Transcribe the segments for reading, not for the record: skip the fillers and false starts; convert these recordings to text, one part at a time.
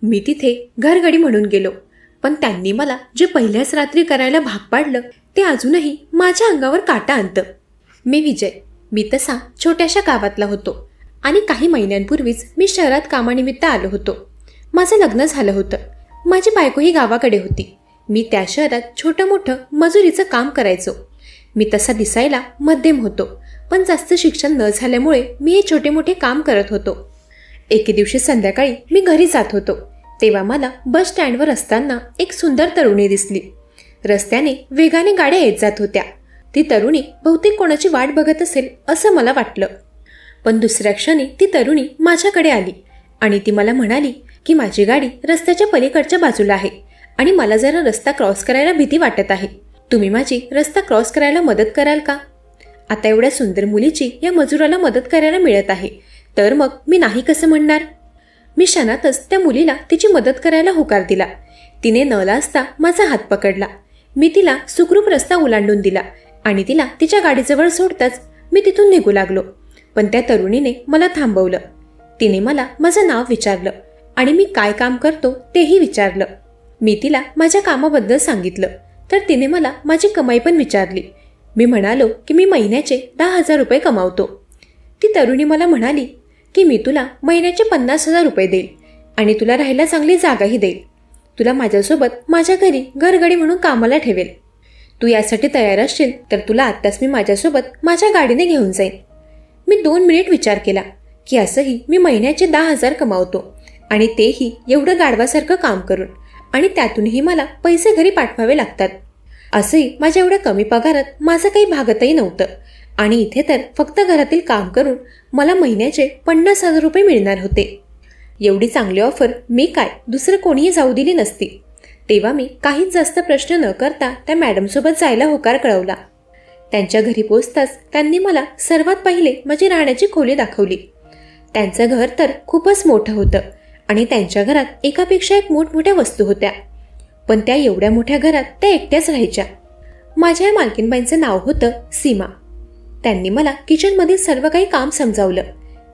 मी तिथे घरगडी म्हणून गेलो, पण त्यांनी मला जे पहिल्याच रात्री करायला भाग पाडलं ते अजूनही माझ्या अंगावर काटा आणतं. मी विजय. मी तसा छोट्याशा गावातला होतो आणि काही महिन्यांपूर्वीच मी शहरात कामानिमित्त आलो होतो. माझं लग्न झालं होतं. माझी बायकोही गावाकडे होती. मी त्या शहरात छोटं मोठं मजुरीचं काम करायचो. मी तसा दिसायला मध्यम होतो, पण जास्त शिक्षण न झाल्यामुळे मी हे छोटे मोठे काम करत होतो. एके दिवशी संध्याकाळी मी घरी जात होतो, तेव्हा मला बस स्टँडवर असताना एक सुंदर तरुणी दिसली. रस्त्याने वेगाने गाड्या येत जात होत्या. ती तरुणी बहुतेक कोणाची वाट बघत असेल असं मला वाटलं. पण दुसऱ्या क्षणी ती तरुणी माझ्याकडे आली आणि ती मला म्हणाली की माझी गाडी रस्त्याच्या पलीकडच्या बाजूला आहे आणि मला जरा रस्ता क्रॉस करायला भीती वाटत आहे. तुम्ही माझी रस्ता क्रॉस करायला मदत कराल का? आता एवढ्या सुंदर मुलीची या मजुराला मदत करायला मिळत आहे, तर मग मी नाही कसं म्हणणार? मी क्षणातच त्या मुलीला तिची मदत करायला होकार दिला. तिने न लाजता माझा हात पकडला. मी तिला सुखरूप रस्ता ओलांडून दिला आणि तिला तिच्या गाडीजवळ सोडताच मी तिथून निघू लागलो. पण त्या तरुणीने मला थांबवलं. तिने मला माझं नाव विचारलं आणि मी काय काम करतो तेही विचारलं. मी तिला माझ्या कामाबद्दल सांगितलं, तर तिने मला माझी कमाई पण विचारली. मी म्हणालो की मी महिन्याचे 10,000 रुपये कमावतो. ती तरुणी मला म्हणाली की मी तुला महिन्याचे 50,000 रुपये देईल आणि तुला राहायला चांगली जागाही देईल. तुला माझ्यासोबत माझ्या घरी घरगडी म्हणून कामाला ठेवेल. तू यासाठी तयार असशील तर तुला आत्ताच मी माझ्यासोबत माझ्या गाडीने घेऊन जाईन. मी 2 मिनिट विचार केला की असंही मी महिन्याचे 10,000 कमावतो आणि तेही एवढं गाढवासारखं काम करून, आणि त्यातूनही मला पैसे घरी पाठवावे लागतात. असंही माझ्या एवढ्या कमी पगारात माझं काही भागतही नव्हतं आणि इथे तर फक्त घरातील काम करून मला महिन्याचे 50,000 रुपये मिळणार होते. एवढी चांगली ऑफर मी काय दुसरं कोणीही जाऊ दिली नसती. तेव्हा मी काहीच जास्त प्रश्न न करता त्या मॅडमसोबत जायला होकार कळवला. त्यांच्या घरी पोचताच त्यांनी मला सर्वात पहिले माझी राहण्याची खोली दाखवली. त्यांचं घर तर खूपच मोठं होतं आणि त्यांच्या घरात एकापेक्षा एक मोठमोठ्या वस्तू होत्या. पण त्या एवढ्या मोठ्या घरात त्या एकट्याच राहायच्या. माझ्या या मालकीनबाईंचं नाव होतं सीमा. त्यांनी मला किचनमधील सर्व काही काम समजावलं.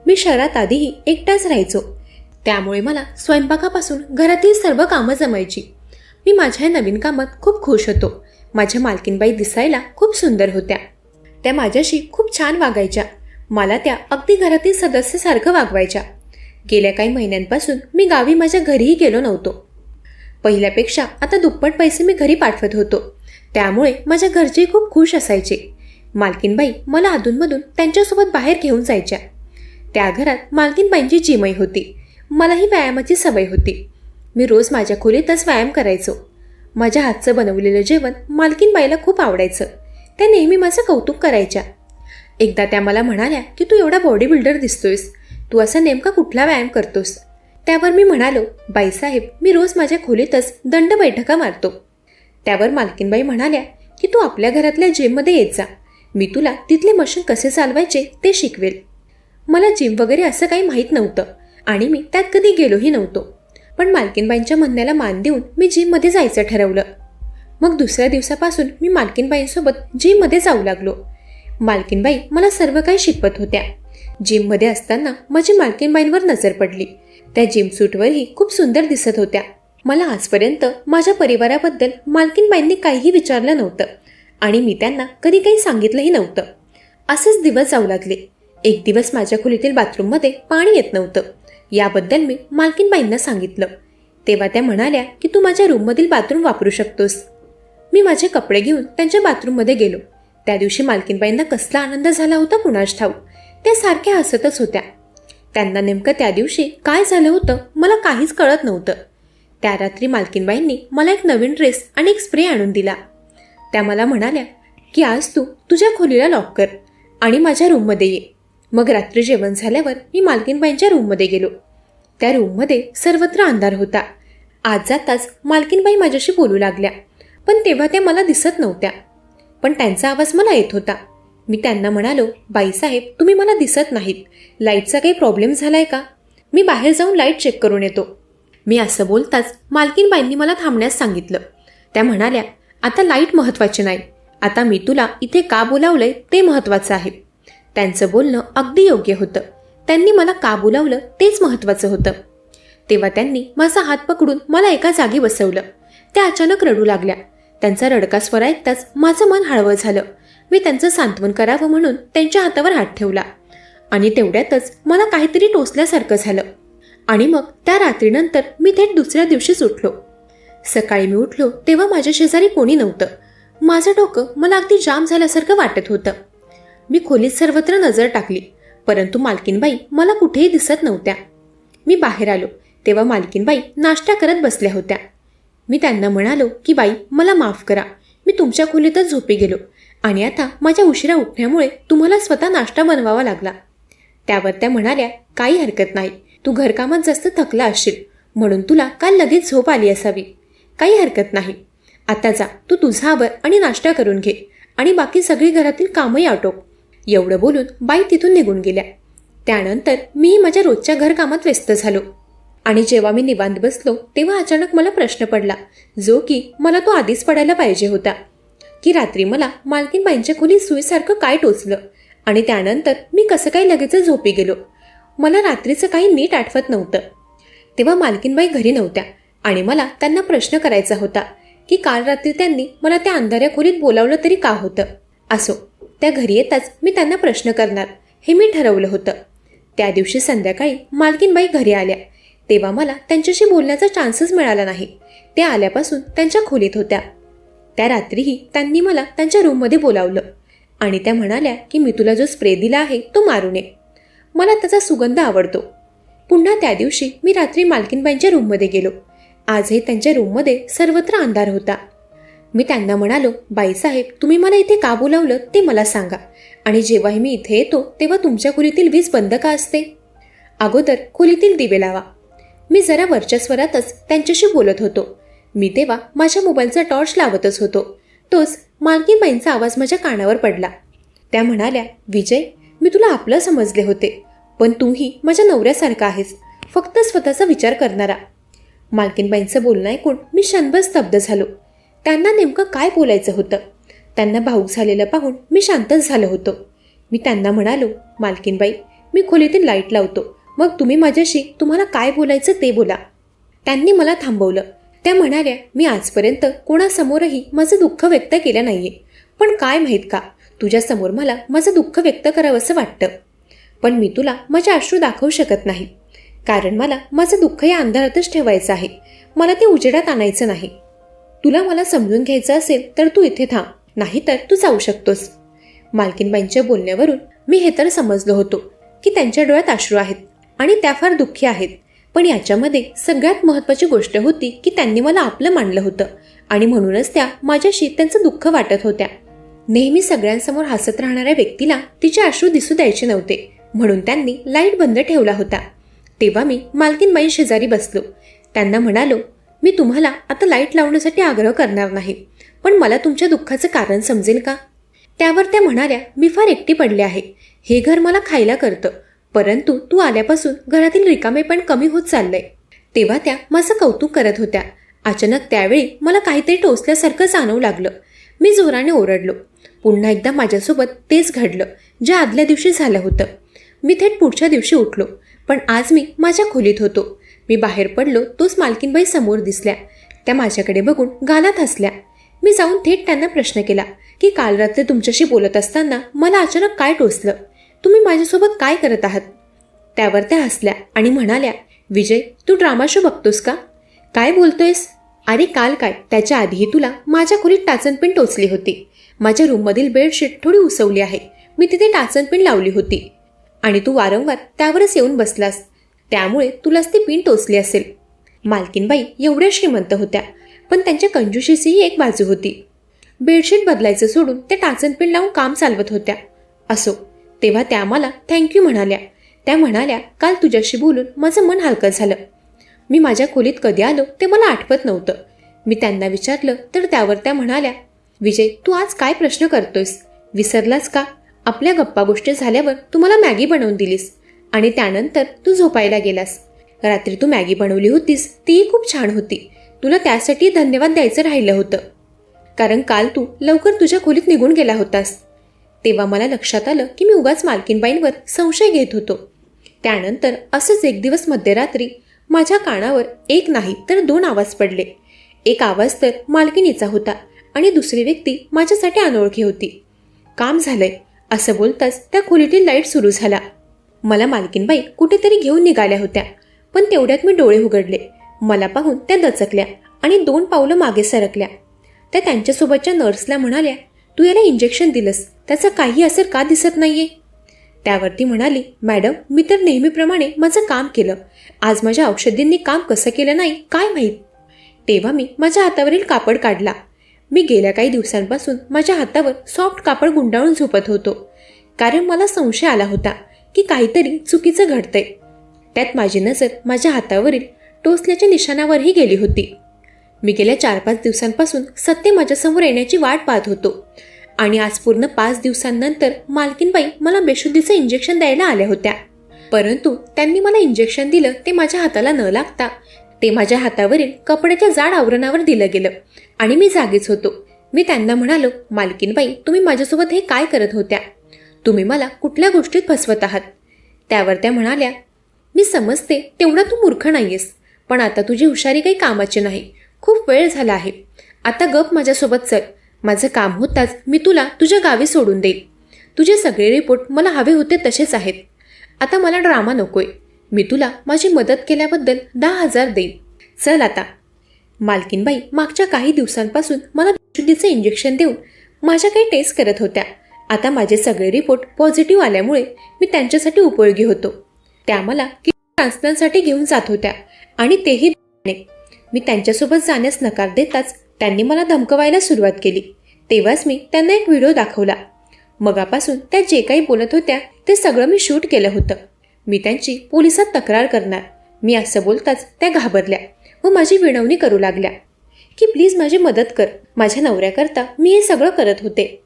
मी शहरात आधीही एकटाच राहायचो, त्यामुळे मला स्वयंपाकापासून घरातील सर्व कामं जमायची. मी माझ्या नवीन कामात खूप खुश होतो. माझ्या मालकीनबाई दिसायला खूप सुंदर होत्या. त्या माझ्याशी खूप छान वागायच्या. मला त्या अगदी घरातील सदस्यासारखं वागवायच्या. गेल्या काही महिन्यांपासून मी गावी माझ्या घरीही गेलो नव्हतो. पहिल्यापेक्षा आता दुप्पट पैसे मी घरी पाठवत होतो, त्यामुळे माझ्या घरचे खूप खुश असायचे. मालकीनबाई मला अधूनमधून त्यांच्यासोबत बाहेर घेऊन जायच्या. त्या घरात मालकीनबाईंची जिमही होती. मलाही व्यायामाची सवय होती. मी रोज माझ्या खोलीतच व्यायाम करायचो. माझ्या हातचं बनवलेलं जेवण मालकीनबाईला खूप आवडायचं. त्या नेहमी माझं कौतुक करायच्या. एकदा त्या मला म्हणाल्या की तू एवढा बॉडी बिल्डर दिसतोयस, तू असा नेमका कुठला व्यायाम करतोस? त्यावर मी म्हणालो, बाईसाहेब मी रोज माझ्या खोलीतच दंड बैठका मारतो. त्यावर मालकीनबाई म्हणाल्या की तू आपल्या घरातल्या जिममध्ये येत जा, मी तुला तिथले मशीन कसे चालवायचे ते शिकवेल. मला जिम वगैरे असं काही माहीत नव्हतं आणि मी त्यात कधी गेलोही नव्हतो. पण मालकीनबाईंच्या म्हणण्याला मान देऊन मी जिममध्ये जायचं ठरवलं. मग दुसऱ्या दिवसापासून मी मालकीनबाईंसोबत जिममध्ये जाऊ लागलो. मालकीनबाई मला सर्व काही शिकवत होत्या. जिममध्ये असताना माझी मालकीनबाईंवर नजर पडली. त्या जिम सूटवरही खूप सुंदर दिसत होत्या. मला आजपर्यंत माझ्या परिवाराबद्दल मालकीनबाईंनी काहीही विचारलं नव्हतं आणि मी त्यांना कधी काही सांगितलंही नव्हतं. असेच दिवस जाऊ लागले. एक दिवस माझ्या खोलीतील बाथरूममध्ये पाणी येत नव्हतं. याबद्दल मी मालकीनबाईंना सांगितलं. तेव्हा त्या म्हणाल्या की तू माझ्या रूममधील बाथरूम वापरू शकतोस. मी माझे कपडे घेऊन त्यांच्या बाथरूममध्ये गेलो. त्या दिवशी मालकीनबाईंना कसला आनंद झाला होता कुणास ठाऊक. त्या सारख्या हसतच होत्या. त्यांना नेमकं त्या दिवशी काय झालं होतं मला काहीच कळत नव्हतं. त्या रात्री मालकीनबाईंनी मला एक नवीन ड्रेस आणि एक स्प्रे आणून दिला. त्या मला म्हणाल्या की आज तू तुझ्या खोलीला लॉक कर आणि माझ्या रूममध्ये ये. मग रात्री जेवण झाल्यावर मी मालकीनबाईंच्या रूममध्ये गेलो. त्या रूममध्ये सर्वत्र अंधार होता. आत जाताच मालकीनबाई माझ्याशी बोलू लागल्या, पण तेव्हा त्या मला दिसत नव्हत्या. पण त्यांचा आवाज मला येत होता. मी त्यांना म्हणालो, बाईसाहेब तुम्ही मला दिसत नाहीत, लाईटचा काही प्रॉब्लेम झालाय का? मी बाहेर जाऊन लाईट चेक करून येतो. मी असं बोलताच मालकीनबाईंनी मला थांबण्यास सांगितलं. त्या म्हणाल्या, आता लाईट महत्त्वाची नाही, आता मी तुला इथे का बोलावलंय ते महत्त्वाचं आहे. त्यांचं बोलणं अगदी योग्य होतं. त्यांनी मला का बोलावलं तेच महत्त्वाचं होतं. तेव्हा त्यांनी माझा हात पकडून मला एका जागी बसवलं. त्या अचानक रडू लागल्या. त्यांचा रडका स्वर ऐकताच माझं मन हळवं झालं. मी त्यांचं सांत्वन करावं म्हणून त्यांच्या हातावर हात ठेवला आणि तेवढ्यातच मला काहीतरी टोचल्यासारखं झालं. आणि मग त्या रात्रीनंतर मी थेट दुसऱ्या दिवशीच उठलो. सकाळी मी उठलो तेव्हा माझ्या शेजारी कोणी नव्हतं. माझं डोकं मला अगदी जाम झाल्यासारखं वाटत होतं. मी खोलीत सर्वत्र नजर टाकली, परंतु मालकीनबाई मला कुठेही दिसत नव्हत्या. मी बाहेर आलो तेव्हा मालकीनबाई नाश्ता करत बसल्या होत्या. मी त्यांना म्हणालो की बाई, मला माफ करा, मी तुमच्या खोलीतच झोपी गेलो आणि आता माझ्या उशिरा उठण्यामुळे तुम्हाला स्वतः नाश्ता बनवावा लागला. त्यावर त्या म्हणाल्या, काही हरकत नाही, तू घरकामात जास्त थकला असशील म्हणून तुला काल लगेच झोप आली असावी. काही हरकत नाही, आता जा, तू तुझा आवर आणि नाश्ता करून घे आणि बाकी सगळी घरातील कामही आटोप. एवढं बोलून बाई तिथून निघून गेल्या. त्यानंतर मी माझ्या रोजच्या घरकामात व्यस्त झालो आणि जेव्हा मी निवांत बसलो तेव्हा अचानक मला प्रश्न पडला, जो की मला तो आधीच पडायला पाहिजे होता, की रात्री मला मालकीनबाईंच्या खोलीत सुईसारखं काय टोचलं आणि त्यानंतर मी कसं काही लगेच झोपी गेलो. मला रात्रीचं काही नीट आठवत नव्हतं. तेव्हा मालकीनबाई घरी नव्हत्या आणि मला त्यांना प्रश्न करायचा होता की काल रात्री त्यांनी मला त्या अंधाऱ्या खोलीत बोलावलं तरी का होतं. असो, त्या घरी येताच मी त्यांना प्रश्न करणार हे मी ठरवलं होतं. त्या दिवशी संध्याकाळी मालकीनबाई घरी आल्या तेव्हा मला त्यांच्याशी बोलण्याचा चान्सच मिळाला नाही. त्या आल्यापासून त्यांच्या खोलीत होत्या. त्या रात्रीही त्यांनी मला त्यांच्या रूममध्ये बोलावलं आणि त्या म्हणाल्या की मी तुला जो स्प्रे दिला आहे तो मारू नये, मला त्याचा सुगंध आवडतो. पुन्हा त्या दिवशी मी रात्री मालकीनबाईंच्या रूममध्ये गेलो. आजही त्यांच्या रूममध्ये सर्वत्र अंधार होता. मी त्यांना म्हणालो, बाईसाहेब, तुम्ही मला इथे का बोलावलं ते मला सांगा आणि जेव्हाही मी इथे येतो तेव्हा तुमच्या खोलीतील वीज बंद का असते? अगोदर खोलीतील दिवे लावा. मी जरा वरच्या स्वरातच त्यांच्याशी बोलत होतो. मी तेव्हा माझ्या मोबाईलचा टॉर्च लावतच होतो. तोच मालकीनबाईंचा आवाज माझ्या कानावर पडला. त्या म्हणाल्या, विजय, मी तुला आपलं समजले होते, पण तूही माझ्या नवऱ्यासारखा आहेस, फक्त स्वतःचा विचार करणारा. मालकीनबाईंचं बोलणं ऐकून मी क्षणभर स्तब्ध झालो. त्यांना नेमकं काय बोलायचं होतं? त्यांना भावूक झालेलं पाहून मी शांतच झालो होतो. मी त्यांना म्हणालो, मालकीनबाई, मी खोलीतील लाईट लावतो, मग तुम्ही माझ्याशी तुम्हाला काय बोलायचं ते बोला. त्यांनी मला थांबवलं. त्या म्हणाल्या, मी आजपर्यंत कोणासमोरही माझं दुःख व्यक्त केलं नाहीये, पण काय माहीत का तुझ्यासमोर मला माझं दुःख व्यक्त करावंसं वाटतं. पण मी तुला माझे अश्रू दाखवू शकत नाही, कारण मला माझं दुःख या अंधारातच ठेवायचं आहे. मला ते उजेडात आणायचं नाही. तुला मला समजून घ्यायचं असेल तर तू इथे थांब, नाहीतर तू जाऊ शकतोस. मालकीनबाईंच्या बोलण्यावरून मी हे तर समजलो होतो की त्यांच्या डोळ्यात अश्रू आहेत आणि त्या फार दुःखी आहेत. पण याच्यामध्ये सगळ्यात महत्त्वाची गोष्ट होती की त्यांनी मला आपलं मानलं होतं आणि म्हणूनच त्या माझ्याशी त्यांचं दुःख वाटत होत्या. नेहमी सगळ्यांसमोर हसत राहणाऱ्या व्यक्तीला तिचे अश्रू दिसू द्यायचे नव्हते, म्हणून त्यांनी लाईट बंद ठेवला होता. तेव्हा मी मालकीनबाई शेजारी बसलो. त्यांना म्हणालो, मी तुम्हाला आता लाईट लावण्यासाठी आग्रह करणार नाही, पण मला तुमच्या दुःखाचं कारण समजेल का? त्यावर त्या म्हणाल्या, मी फार एकटी पडले आहे. हे घर मला खायला करतं, परंतु तू आल्यापासून घरातील रिकामेपण कमी होत चाललंय. तेव्हा त्या माझं कौतुक करत होत्या. अचानक त्यावेळी मला काहीतरी टोचल्यासारखं जाणवू लागलं. मी जोराने ओरडलो. पुन्हा एकदा माझ्यासोबत तेच घडलं जे आदल्या दिवशी झालं होतं. मी थेट पुढच्या दिवशी उठलो, पण आज मी माझ्या खोलीत होतो. मी बाहेर पडलो तोच मालकीनबाई समोर दिसल्या. त्या माझ्याकडे बघून गालात हसल्या. मी जाऊन थेट त्यांना प्रश्न केला की काल रात्री तुमच्याशी बोलत असताना मला अचानक काय टोचलं? तुम्ही माझ्यासोबत काय करत आहात? त्यावर त्या हसल्या आणि म्हणाल्या, विजय, तू ड्रामा शो बघतोस का? काय बोलतोयस? अरे काल काय, त्याच्या आधीही तुला माझ्या खोलीत टाचनपिन टोचली होती. माझ्या रूममधील बेडशीट थोडी उसवली आहे, मी तिथे टाचनपिन लावली होती आणि तू वारंवार त्यावरच येऊन बसलास, त्यामुळे तुलाच ती पिन टोचली असेल. मालकीनबाई एवढ्या श्रीमंत होत्या, पण त्यांच्या कंजूशीचीही एक बाजू होती. बेडशीट बदलायचं सोडून त्या टाचनपिन लावून काम चालवत होत्या. असो, तेव्हा त्या मला थँक्यू म्हणाल्या. त्या म्हणाल्या, काल तुझ्याशी बोलून माझं मन हलकं झालं. मी माझ्या खोलीत कधी आलो ते मला आठवत नव्हतं. मी त्यांना विचारलं तर त्यावर त्या म्हणाल्या, विजय, तू आज काय प्रश्न करतोयस? विसरलास का? आपल्या गप्पा गोष्टी झाल्यावर तू मला मॅगी बनवून दिलीस आणि त्यानंतर तू झोपायला गेलास. रात्री तू मॅगी बनवली होतीस, तीही खूप छान होती. तुला त्यासाठी धन्यवाद द्यायचं राहिलं होतं, कारण काल तू लवकर तुझ्या खोलीत निघून गेला होतास. तेव्हा मला लक्षात आलं की मी उगाच मालकीनबाईंवर संशय घेत होतो. त्यानंतर असंच एक दिवस मध्यरात्री माझ्या कानावर एक नाही तर 2 आवाज पडले. एक आवाज तर मालकिनीचा होता आणि दुसरी व्यक्ती माझ्यासाठी अनोळखी होती. काम झालंय असं बोलताच त्या खोलीतील लाईट सुरू झाला. मला मालकीनबाई कुठेतरी घेऊन निघाल्या होत्या, पण तेवढ्यात मी डोळे उघडले. मला पाहून त्या दचकल्या आणि 2 पावलं मागे सरकल्या. त्या त्यांच्यासोबतच्या नर्सला म्हणाल्या, तू याला इंजेक्शन दिलंस, त्याचा काही असर का दिसत नाहीये? त्यावरती म्हणाली, मॅडम मी तर नेहमीप्रमाणे माझं काम केलं. आज माझ्या औषधींनी काम कसं केलं नाही काय माहीत. तेव्हा मी माझ्या हातावरील कापड काढला. मी गेल्या काही दिवसांपासून माझ्या हातावर सॉफ्ट कापड गुंडाळून झोपत होतो, कारण मला संशय आला होता की काहीतरी चुकीचं घडतंय. त्यात माझी नजर माझ्या हातावरील टोचल्याच्या निशाणावरही गेली होती. मी गेल्या 4-5 दिवसांपासून सत्य माझ्यासमोर येण्याची वाट पाहत होतो आणि आज पूर्ण 5 दिवसांनंतर मालकीनबाई मला बेशुद्धीचं इंजेक्शन द्यायला आल्या होत्या. परंतु त्यांनी मला इंजेक्शन दिलं ते माझ्या हाताला न लागता ते माझ्या हातावरील कपड्याच्या जाड आवरणावर दिलं गेलं आणि मी जागीच होतो. मी त्यांना म्हणालो, मालकीनबाई तुम्ही माझ्यासोबत हे काय करत होत्या? तुम्ही मला कुठल्या गोष्टीत फसवत आहात? त्यावर त्या म्हणाल्या, मी समजते तेवढा तू मूर्ख नाहीयेस, पण आता तुझी हुशारी काही कामाची नाही. खूप वेळ झाला आहे. आता गप माझ्यासोबत चल. माझं काम होताच मी तुला तुझ्या गावी सोडून देईल. तुझे सगळे रिपोर्ट मला हवे होते तसेच आहेत. आता मला ड्रामा नकोय. मी तुला माझी मदत केल्याबद्दल 10,000 देईन. चल आता. मालकीनबाई मागच्या काही दिवसांपासून मला बेशुद्धीचं इंजेक्शन देऊन माझ्या काही टेस्ट करत होत्या. आता माझे सगळे रिपोर्ट पॉझिटिव्ह आल्यामुळे मी त्यांच्यासाठी उपयोगी होतो. त्या मला ट्रान्सप्लांटसाठी घेऊन जात होत्या आणि तेही. मी त्यांच्यासोबत जाण्यास नकार देताच त्यांनी मला धमकवायला सुरुवात केली. तेव्हाच मी त्यांना एक व्हिडिओ दाखवला. मगापासून त्या जे काही बोलत होत्या ते सगळं मी शूट केलं होतं. मी त्यांची पोलिसात तक्रार करणार. मी असं बोलताच त्या घाबरल्या व माझी विनवणी करू लागल्या की प्लीज माझी मदत कर. माझ्या नवऱ्याकरता मी हे सगळं करत होते.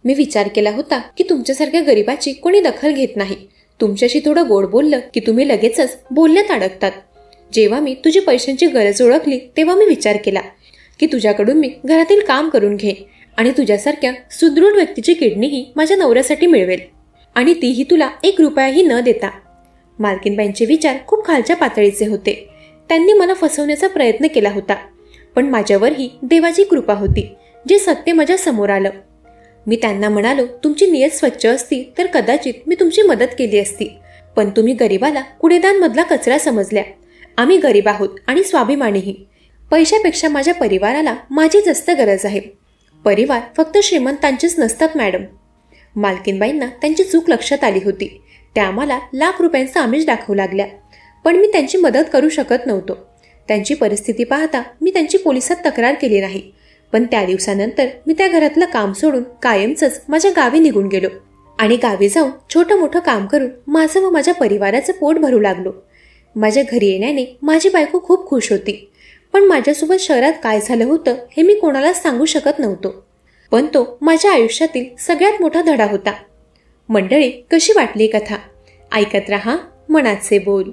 मी विचार केला होता की तुमच्यासारख्या गरिबाची कोणी दखल घेत नाही. तुमच्याशी थोडं गोड बोललं की तुम्ही लगेचच बोलण्यात अडकतात. जेव्हा मी तुझी पैशांची गरज ओळखली तेव्हा मी विचार केला की तुझ्याकडून मी घरातील काम करून घे आणि तुझ्यासारख्या सुदृढ व्यक्तीची किडनीही माझ्या नवऱ्यासाठी मिळवेल आणि तीही तुला 1 रुपयाही न देता. मालकीनबाईंचे विचार खूप खालच्या पातळीचे होते. त्यांनी मला फसवण्याचा प्रयत्न केला होता, पण माझ्यावरही देवाची कृपा होती, जे सत्य माझ्या समोर आलं. मी त्यांना म्हणालो, तुमची नियत स्वच्छ असती तर कदाचित मी तुमची मदत केली असती, पण तुम्ही गरिबाला कुडेदानमधला कचरा समजल्या. आम्ही गरीब आहोत आणि स्वाभिमानीही. पैशापेक्षा माझ्या परिवाराला माझी जास्त गरज आहे. परिवार फक्त श्रीमंतांचेच नसतात मॅडम. मालकीनबाईंना त्यांची चूक लक्षात आली होती. त्या आम्हाला लाख रुपयांचा आमिष दाखवू लागल्या, पण मी त्यांची मदत करू शकत नव्हतो. त्यांची परिस्थिती पाहता मी त्यांची पोलिसात तक्रार केली नाही, पण त्या दिवसानंतर मी त्या घरातलं काम सोडून कायमचंच माझ्या गावी निघून गेलो आणि गावी जाऊन छोटं मोठं काम करून माझं व माझ्या परिवाराचं पोट भरू लागलो. माझ्या घरी येण्याने माझी बायको खूप खुश होती, पण माझ्यासोबत शहरात काय झालं होतं हे मी कोणालाच सांगू शकत नव्हतो. पण तो माझ्या आयुष्यातील सगळ्यात मोठा धडा होता. मंडळी, कशी वाटली कथा? ऐकत रहा मनाचे बोल.